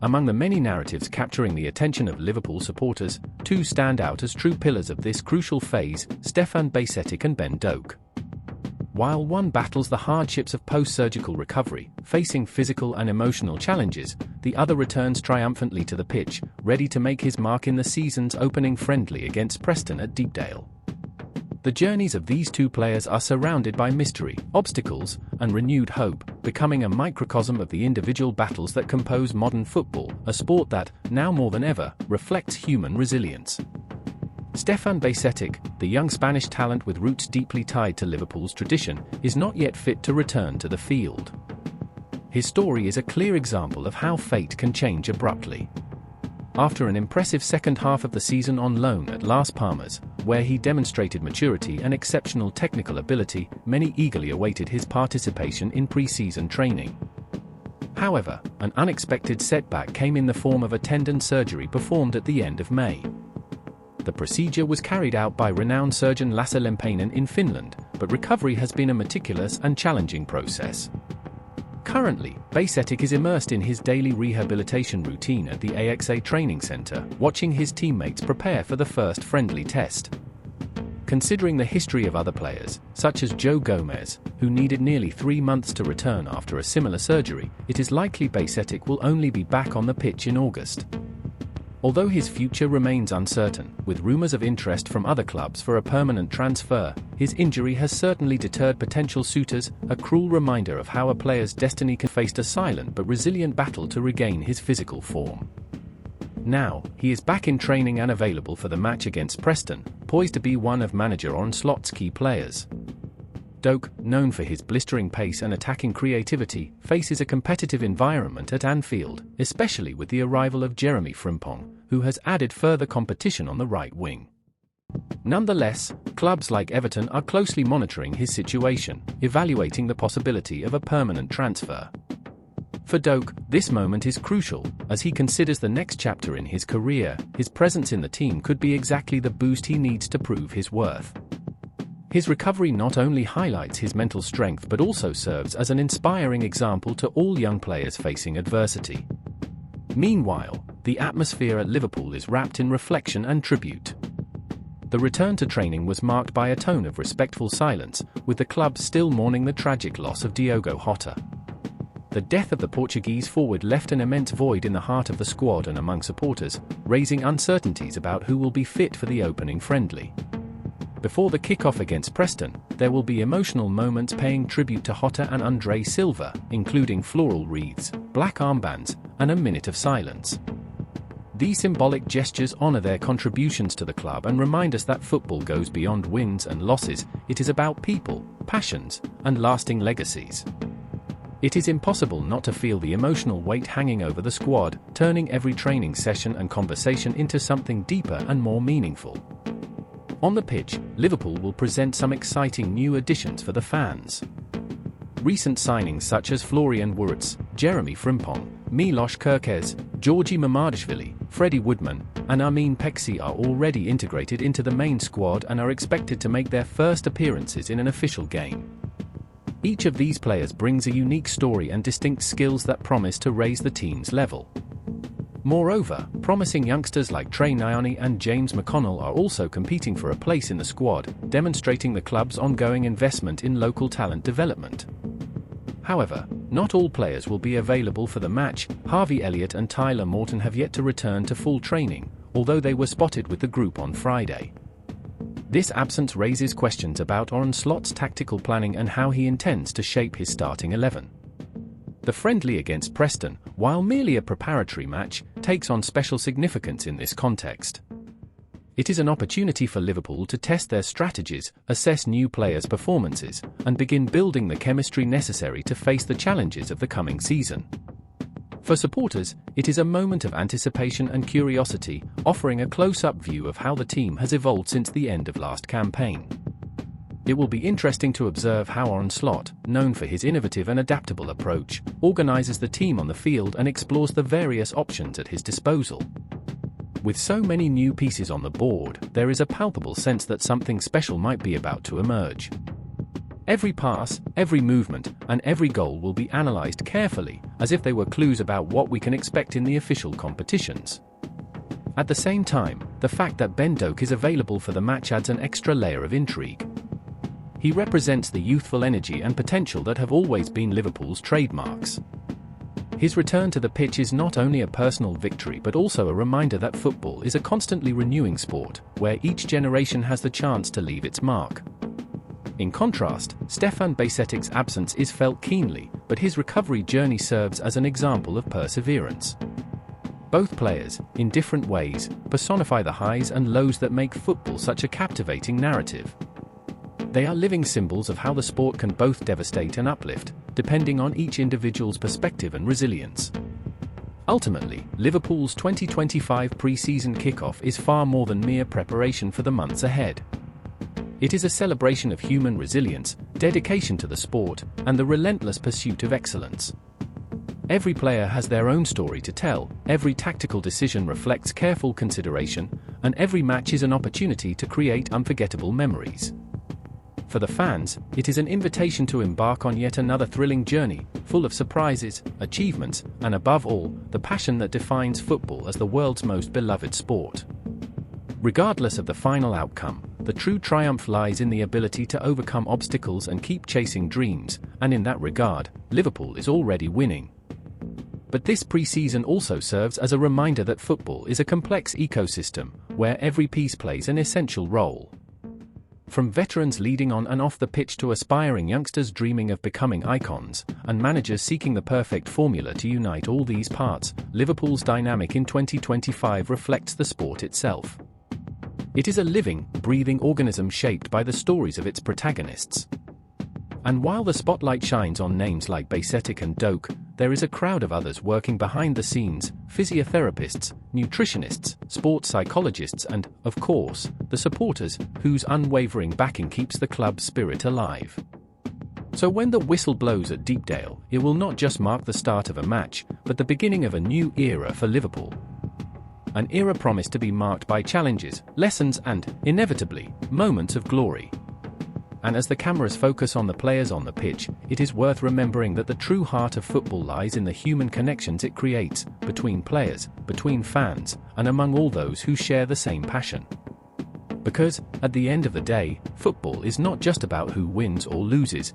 Among the many narratives capturing the attention of Liverpool supporters, two stand out as true pillars of this crucial phase: Stefan Bajcetic and Ben Doak. While one battles the hardships of post-surgical recovery, facing physical and emotional challenges, the other returns triumphantly to the pitch, ready to make his mark in the season's opening friendly against Preston at Deepdale. The journeys of these two players are surrounded by mystery, obstacles, and renewed hope, becoming a microcosm of the individual battles that compose modern football, a sport that, now more than ever, reflects human resilience. Stefan Bajcetic, the young Spanish talent with roots deeply tied to Liverpool's tradition, is not yet fit to return to the field. His story is a clear example of how fate can change abruptly. After an impressive second half of the season on loan at Las Palmas, where he demonstrated maturity and exceptional technical ability, many eagerly awaited his participation in pre-season training. However, an unexpected setback came in the form of a tendon surgery performed at the end of May. The procedure was carried out by renowned surgeon Lasse Lempäinen in Finland, but recovery has been a meticulous and challenging process. Currently, Bajcetic is immersed in his daily rehabilitation routine at the AXA training center, watching his teammates prepare for the first friendly test. Considering the history of other players, such as Joe Gomez, who needed nearly 3 months to return after a similar surgery, it is likely Bajcetic will only be back on the pitch in August. Although his future remains uncertain, with rumors of interest from other clubs for a permanent transfer, his injury has certainly deterred potential suitors, a cruel reminder of how a player's destiny can face a silent but resilient battle to regain his physical form. Now, he is back in training and available for the match against Preston, poised to be one of manager Arne Slot's key players. Doak, known for his blistering pace and attacking creativity, faces a competitive environment at Anfield, especially with the arrival of Jeremy Frimpong, who has added further competition on the right wing. Nonetheless, clubs like Everton are closely monitoring his situation, evaluating the possibility of a permanent transfer. For Doak, this moment is crucial, as he considers the next chapter in his career. His presence in the team could be exactly the boost he needs to prove his worth. His recovery not only highlights his mental strength but also serves as an inspiring example to all young players facing adversity. Meanwhile, the atmosphere at Liverpool is wrapped in reflection and tribute. The return to training was marked by a tone of respectful silence, with the club still mourning the tragic loss of Diogo Jota. The death of the Portuguese forward left an immense void in the heart of the squad and among supporters, raising uncertainties about who will be fit for the opening friendly. Before the kick-off against Preston, there will be emotional moments paying tribute to Jota and Andre Silva, including floral wreaths, black armbands, and a minute of silence. These symbolic gestures honor their contributions to the club and remind us that football goes beyond wins and losses. It is about people, passions, and lasting legacies. It is impossible not to feel the emotional weight hanging over the squad, turning every training session and conversation into something deeper and more meaningful. On the pitch, Liverpool will present some exciting new additions for the fans. Recent signings such as Florian Wirtz, Jeremy Frimpong, Milos Kerkez, Georgi Mamardashvili, Freddie Woodman, and Armin Peksi are already integrated into the main squad and are expected to make their first appearances in an official game. Each of these players brings a unique story and distinct skills that promise to raise the team's level. Moreover, promising youngsters like Trey Nyoni and James McConnell are also competing for a place in the squad, demonstrating the club's ongoing investment in local talent development. However, not all players will be available for the match. Harvey Elliott and Tyler Morton have yet to return to full training, although they were spotted with the group on Friday. This absence raises questions about Arne Slot's tactical planning and how he intends to shape his starting 11. The friendly against Preston, while merely a preparatory match, takes on special significance in this context. It is an opportunity for Liverpool to test their strategies, assess new players' performances, and begin building the chemistry necessary to face the challenges of the coming season. For supporters, it is a moment of anticipation and curiosity, offering a close-up view of how the team has evolved since the end of last campaign. It will be interesting to observe how Arne Slot, known for his innovative and adaptable approach, organizes the team on the field and explores the various options at his disposal. With so many new pieces on the board, there is a palpable sense that something special might be about to emerge. Every pass, every movement, and every goal will be analysed carefully, as if they were clues about what we can expect in the official competitions. At the same time, the fact that Ben Doak is available for the match adds an extra layer of intrigue. He represents the youthful energy and potential that have always been Liverpool's trademarks. His return to the pitch is not only a personal victory but also a reminder that football is a constantly renewing sport, where each generation has the chance to leave its mark. In contrast, Stefan Bajsetic's absence is felt keenly, but his recovery journey serves as an example of perseverance. Both players, in different ways, personify the highs and lows that make football such a captivating narrative. They are living symbols of how the sport can both devastate and uplift, depending on each individual's perspective and resilience. Ultimately, Liverpool's 2025 pre-season kickoff is far more than mere preparation for the months ahead. It is a celebration of human resilience, dedication to the sport, and the relentless pursuit of excellence. Every player has their own story to tell, every tactical decision reflects careful consideration, and every match is an opportunity to create unforgettable memories. For the fans, it is an invitation to embark on yet another thrilling journey, full of surprises, achievements, and above all, the passion that defines football as the world's most beloved sport. Regardless of the final outcome, the true triumph lies in the ability to overcome obstacles and keep chasing dreams, and in that regard, Liverpool is already winning. But this pre-season also serves as a reminder that football is a complex ecosystem, where every piece plays an essential role. From veterans leading on and off the pitch to aspiring youngsters dreaming of becoming icons, and managers seeking the perfect formula to unite all these parts, Liverpool's dynamic in 2025 reflects the sport itself. It is a living, breathing organism shaped by the stories of its protagonists. And while the spotlight shines on names like Bajsetic and Doak, there is a crowd of others working behind the scenes: physiotherapists, nutritionists, sports psychologists and, of course, the supporters, whose unwavering backing keeps the club's spirit alive. So when the whistle blows at Deepdale, it will not just mark the start of a match, but the beginning of a new era for Liverpool. An era promised to be marked by challenges, lessons and, inevitably, moments of glory. And as the cameras focus on the players on the pitch, it is worth remembering that the true heart of football lies in the human connections it creates, between players, between fans, and among all those who share the same passion. Because, at the end of the day, football is not just about who wins or loses,